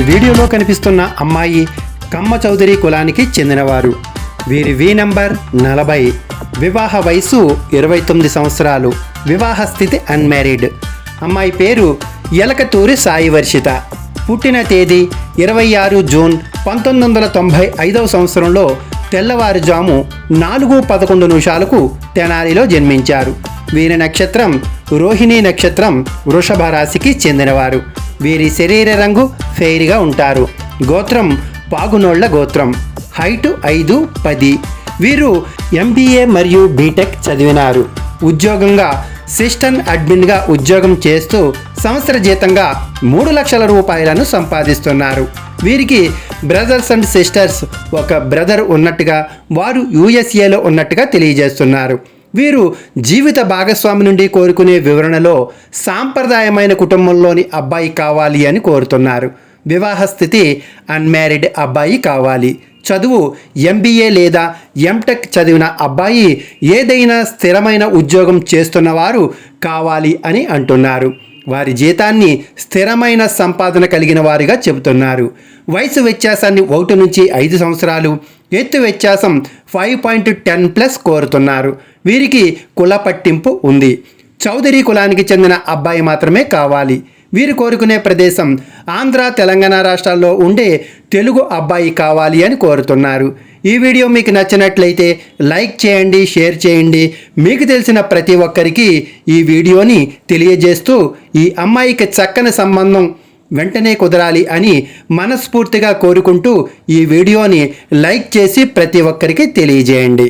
వీడియోలో కనిపిస్తున్న అమ్మాయి కమ్మ చౌదరి కులానికి చెందినవారు. వీరి వి నంబర్ 40, వివాహ వయసు 29 సంవత్సరాలు, వివాహ స్థితి అన్మ్యారీడ్. అమ్మాయి పేరు ఎలకతూరి సాయి వర్షిత. పుట్టిన తేదీ 26 జూన్ 1995 సంవత్సరంలో తెల్లవారుజాము 4:11 తెనాలిలో జన్మించారు. వీరి నక్షత్రం రోహిణి నక్షత్రం, వృషభ రాశికి చెందినవారు. వీరి శరీర రంగు ఫెయిర్గా ఉంటారు. గోత్రం పాగునోళ్ల గోత్రం. హైటు 5'10". వీరు MBA మరియు బీటెక్ చదివినారు. ఉద్యోగంగా సిస్టమ్ అడ్మిన్గా ఉద్యోగం చేస్తూ సంవత్సర జీతంగా 3 లక్షల రూపాయలను సంపాదిస్తున్నారు. వీరికి బ్రదర్స్ అండ్ సిస్టర్స్, ఒక బ్రదర్ ఉన్నట్టుగా, వారు USAలో ఉన్నట్టుగా తెలియజేస్తున్నారు. వీరు జీవిత భాగస్వామి నుండి కోరుకునే వివరణలో సాంప్రదాయమైన కుటుంబంలోని అబ్బాయి కావాలి అని కోరుతున్నారు. వివాహ స్థితి అన్మ్యారీడ్ అబ్బాయి కావాలి. చదువు MBA లేదా MTech చదివిన అబ్బాయి, ఏదైనా స్థిరమైన ఉద్యోగం చేస్తున్నవారు కావాలి అని అంటున్నారు. వారి జీతాన్ని స్థిరమైన సంపాదన కలిగిన వారిగా చెబుతున్నారు. వయసు వ్యత్యాసాన్ని 1 నుంచి 5 సంవత్సరాలు, ఎత్తు వ్యత్యాసం 5.10+ కోరుతున్నారు. వీరికి కుల పట్టింపు ఉంది. చౌదరి కులానికి చెందిన అబ్బాయి మాత్రమే కావాలి. వీరు కోరుకునే ప్రదేశం ఆంధ్ర, తెలంగాణ రాష్ట్రాల్లో ఉండే తెలుగు అబ్బాయి కావాలి అని కోరుతున్నారు. ఈ వీడియో మీకు నచ్చినట్లయితే లైక్ చేయండి, షేర్ చేయండి. మీకు తెలిసిన ప్రతి ఒక్కరికి ఈ వీడియోని తెలియజేస్తూ ఈ అమ్మాయికి చక్కని సంబంధం వెంటనే కుదరాలి అని మనస్ఫూర్తిగా కోరుకుంటూ ఈ వీడియోని లైక్ చేసి ప్రతి ఒక్కరికి తెలియజేయండి.